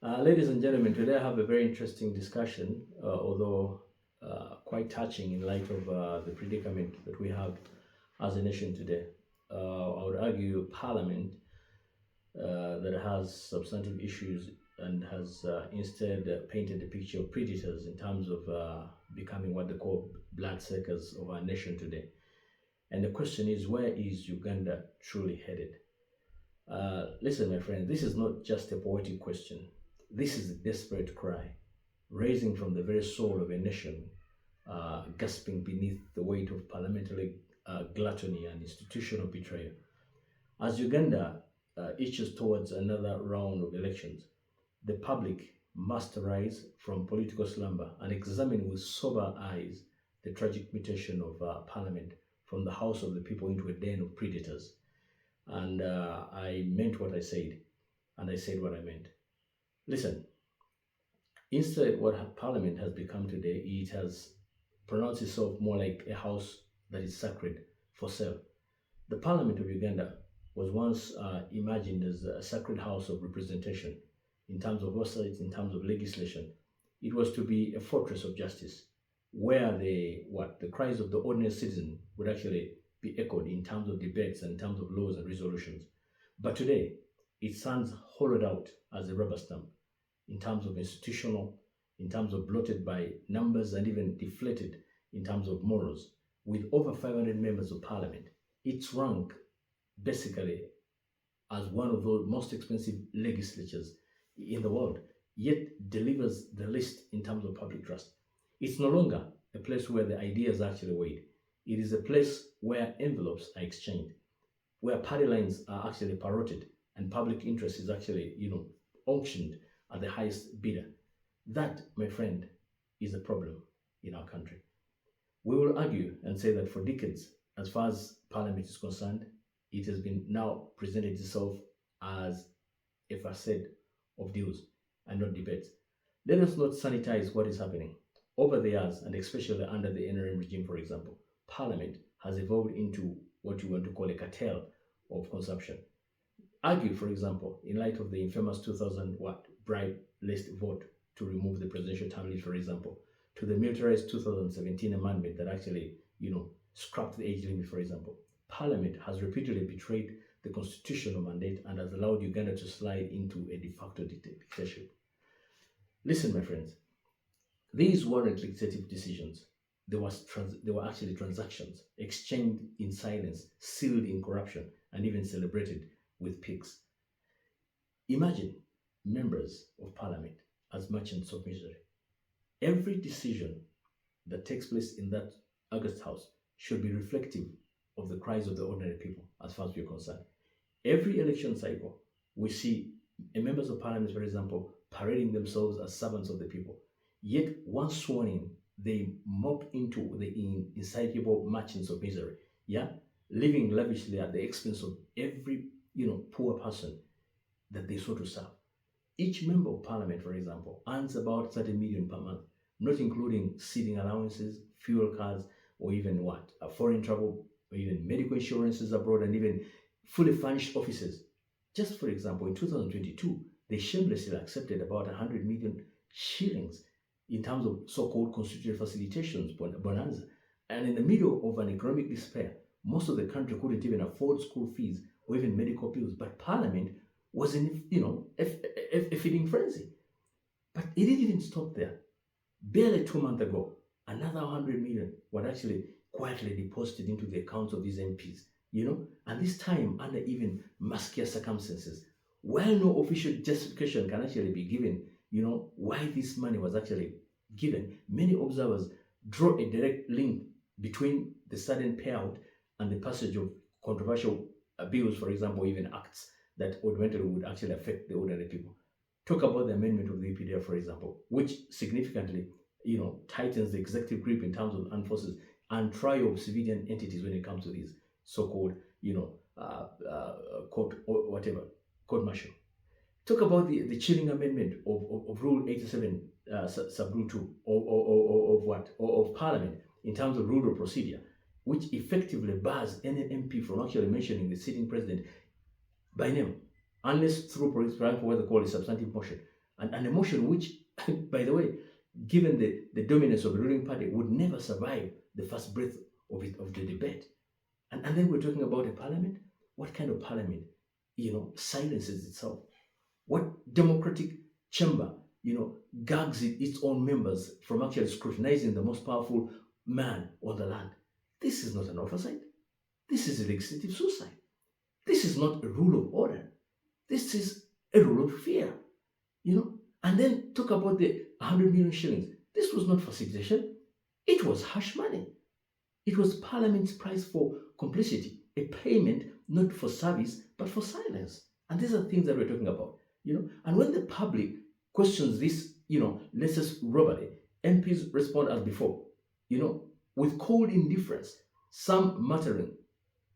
Ladies and gentlemen, today I have a very interesting discussion, although quite touching in light of the predicament that we have as a nation today. I would argue Parliament that has substantive issues and has instead painted a picture of predators in terms of becoming what they call bloodsuckers of our nation today. And the question is, where is Uganda truly headed? Listen, my friend, this is not just a poetic question. This is a desperate cry, raising from the very soul of a nation, gasping beneath the weight of parliamentary gluttony and institutional betrayal. As Uganda itches towards another round of elections, the public must rise from political slumber and examine with sober eyes the tragic mutation of parliament from the house of the people into a den of predators. And I meant what I said, and I said what I meant. Listen, instead, what Parliament has become today, it has pronounced itself more like a house that is sacred for sale. The Parliament of Uganda was once imagined as a sacred house of representation in terms of oversight, in terms of legislation. It was to be a fortress of justice where the cries of the ordinary citizen would actually be echoed in terms of debates and in terms of laws and resolutions. But today, it stands hollowed out as a rubber stamp in terms of institutional, in terms of bloated by numbers and even deflated in terms of morals. With over 500 members of parliament, its rank basically as one of the most expensive legislatures in the world, yet delivers the least in terms of public trust. It's no longer a place where the ideas are actually weighed. It is a place where envelopes are exchanged, where party lines are actually parroted, and public interest is actually, auctioned at the highest bidder. That, my friend, is a problem in our country. We will argue and say that for decades, as far as parliament is concerned, it has been now presented itself as a facade of deals and not debates. Let us not sanitize what is happening. Over the years, and especially under the NRM regime, for example, parliament has evolved into what you want to call a cartel of consumption. Argue, for example, in light of the infamous 2000 bribe list vote to remove the presidential term limit, for example, to the militarized 2017 amendment that actually, scrapped the age limit, for example. Parliament has repeatedly betrayed the constitutional mandate and has allowed Uganda to slide into a de facto dictatorship. Listen, my friends, these weren't legislative decisions. There were actually transactions exchanged in silence, sealed in corruption, and even celebrated with pigs. Imagine members of parliament as merchants of misery. Every decision that takes place in that August House should be reflective of the cries of the ordinary people, as far as we're concerned. Every election cycle, we see members of parliament, for example, parading themselves as servants of the people. Yet, once sworn in, they mob into the insatiable merchants of misery. Yeah, living lavishly at the expense of every poor person that they sought to serve. Each member of parliament, for example, earns about 30 million per month, not including seating allowances, fuel cards, or even foreign travel, or even medical insurances abroad, and even fully furnished offices. Just for example, in 2022, they shamelessly accepted about 100 million shillings in terms of so-called constitutional facilitations bonanza. And in the middle of an economic despair, most of the country couldn't even afford school fees or even medical bills. But Parliament was in, a feeding frenzy. But it didn't even stop there. Barely 2 months ago, another 100 million was actually quietly deposited into the accounts of these MPs, and this time under even muskier circumstances. While no official justification can actually be given, why this money was actually given, many observers draw a direct link between the sudden payout and the passage of controversial bills, for example, even acts that ultimately would actually affect the ordinary people. Talk about the amendment of the EPDF, for example, which significantly, tightens the executive grip in terms of armed forces and trial of civilian entities when it comes to these so-called, court or whatever, court martial. Talk about the chilling amendment of Rule 87, sub Rule 2 of Parliament in terms of rule of procedure, which effectively bars any MP from actually mentioning the sitting president by name, unless through, for example, what they call a substantive motion. and a motion which, by the way, given the dominance of the ruling party, would never survive the first breath of the debate. And then we're talking about a parliament. What kind of parliament, silences itself? What democratic chamber, gags its own members from actually scrutinizing the most powerful man on the land? This is not an oversight. This is a legislative suicide. This is not a rule of order. This is a rule of fear, And then talk about the 100 million shillings. This was not for succession. It was hush money. It was Parliament's price for complicity, a payment not for service, but for silence. And these are things that we're talking about, And when the public questions this, latest robbery, MPs respond as before, with cold indifference, some muttering,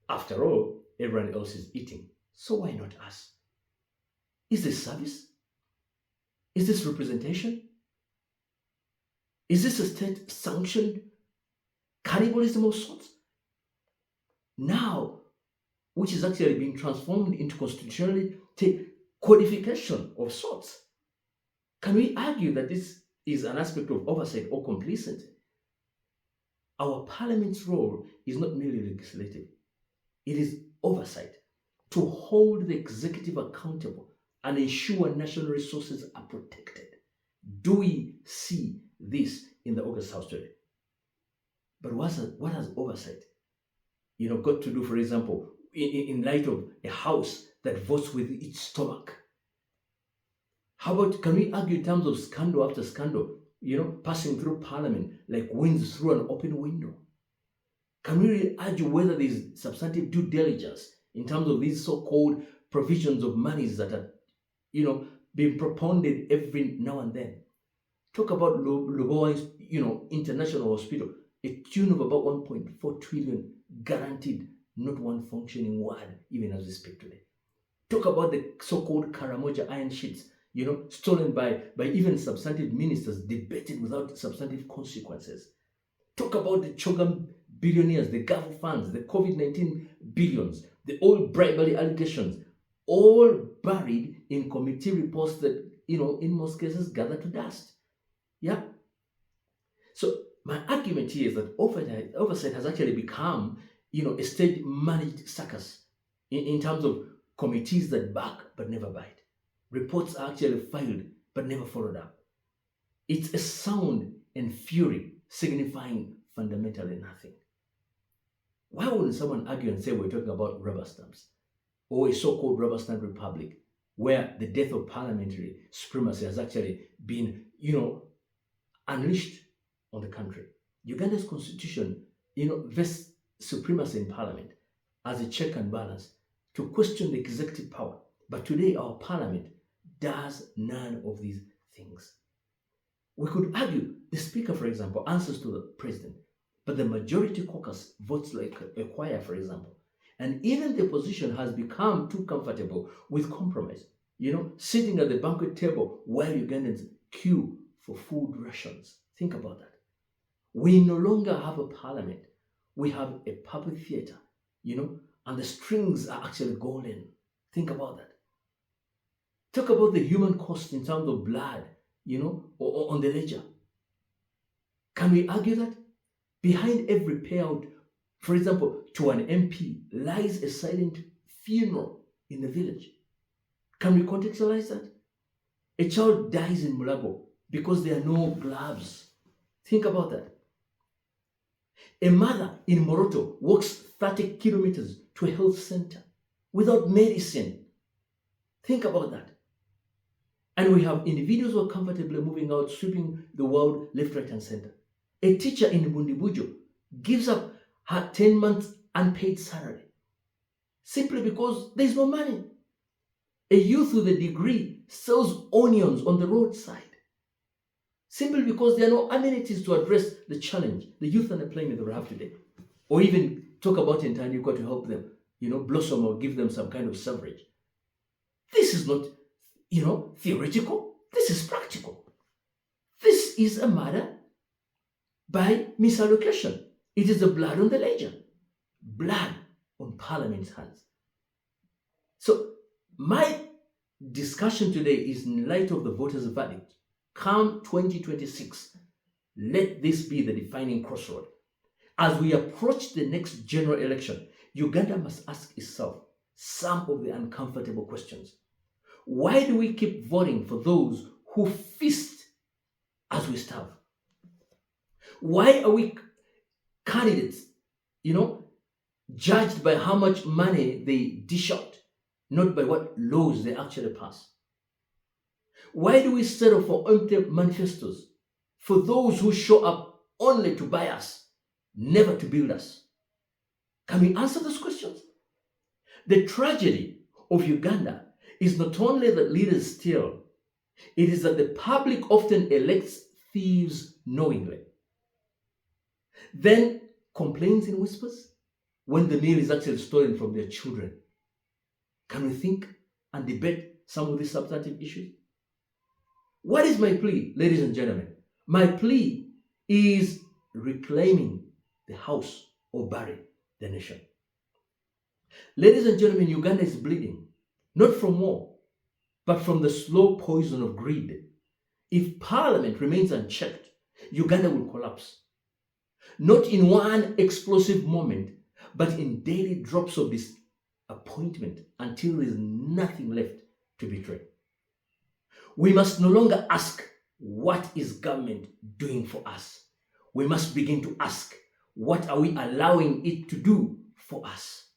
after all, everyone else is eating, so why not us? Is this service? Is this representation? Is this a state-sanctioned cannibalism of sorts? Now, which is actually being transformed into constitutionally codification of sorts. Can we argue that this is an aspect of oversight or complicity? Our parliament's role is not merely legislative. It is oversight to hold the executive accountable and ensure national resources are protected. Do we see this in the August House today? But what has oversight, got to do, for example, in light of a house that votes with its stomach? How about, can we argue in terms of scandal after scandal, passing through Parliament like winds through an open window? Can we really argue whether there is substantive due diligence in terms of these so-called provisions of monies that are, being propounded every now and then? Talk about Lubowa, International Hospital, a tune of about 1.4 trillion guaranteed, not one functioning word, even as we speak today. Talk about the so-called Karamoja iron sheets, stolen by even substantive ministers, debated without substantive consequences. Talk about the Chogam billionaires, the Gulf funds, the COVID-19 billions, the oil bribery allegations, all buried in committee reports that, in most cases gather to dust. Yeah. So my argument here is that oversight has actually become, a state-managed circus in terms of committees that bark but never bite. Reports are actually filed but never followed up. It's a sound and fury signifying fundamentally nothing. Why wouldn't someone argue and say we're talking about rubber stamps or a so-called rubber stamp republic where the death of parliamentary supremacy has actually been, unleashed on the country? Uganda's constitution, vests supremacy in parliament as a check and balance to question the executive power. But today our parliament does none of these things. We could argue the speaker, for example, answers to the president, but the majority caucus votes like a choir, for example. And even the opposition has become too comfortable with compromise, sitting at the banquet table while Ugandans queue for food rations. Think about that. We no longer have a parliament. We have a public theater, and the strings are actually golden. Think about that. Talk about the human cost in terms of blood, or on the ledger. Can we argue that? Behind every payout, for example, to an MP, lies a silent funeral in the village. Can we contextualize that? A child dies in Mulago because there are no gloves. Think about that. A mother in Moroto walks 30 kilometers to a health center without medicine. Think about that. And we have individuals who are comfortably moving out, sweeping the world left, right, and center. A teacher in Bundibujo gives up her 10 months unpaid salary simply because there is no money. A youth with a degree sells onions on the roadside simply because there are no amenities to address the challenge, the youth unemployment that we have today. Or even talk about in time you've got to help them, blossom or give them some kind of suffrage. This is not, theoretical. This is practical. This is a matter by misallocation. It is the blood on the ledger, blood on Parliament's hands. So my discussion today is in light of the voters' verdict. Come 2026, let this be the defining crossroad. As we approach the next general election, Uganda must ask itself some of the uncomfortable questions. Why do we keep voting for those who feast as we starve? Why are we candidates, judged by how much money they dish out, not by what laws they actually pass? Why do we settle for empty manifestos for those who show up only to buy us, never to build us? Can we answer those questions? The tragedy of Uganda is not only that leaders steal, it is that the public often elects thieves knowingly, then complains in whispers when the meal is actually stolen from their children. Can we think and debate some of these substantive issues? What is my plea, ladies and gentlemen? My plea is reclaiming the house or bury the nation. Ladies and gentlemen, Uganda is bleeding, not from war, but from the slow poison of greed. If Parliament remains unchecked, Uganda will collapse. Not in one explosive moment, but in daily drops of disappointment until there is nothing left to betray. We must no longer ask, what is government doing for us? We must begin to ask, what are we allowing it to do for us?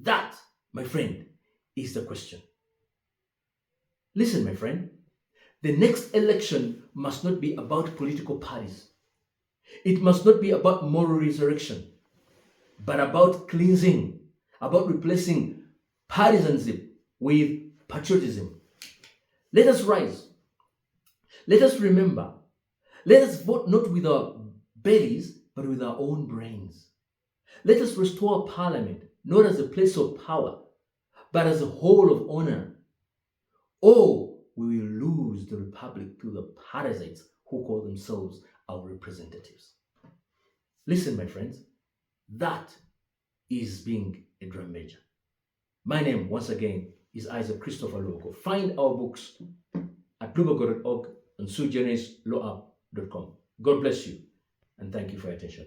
That, my friend, is the question. Listen, my friend, the next election must not be about political parties. It must not be about moral resurrection, but about cleansing, about replacing partisanship with patriotism. Let us rise. Let us remember. Let us vote not with our bellies, but with our own brains. Let us restore Parliament, not as a place of power, but as a hall of honor. Or we will lose the Republic to the parasites who call themselves our representatives. Listen, my friends, that is being a drum major. My name, once again, is Isaac Christopher Logo. Find our books at blueberg.org and suegeneislawup.com. God bless you, and thank you for your attention.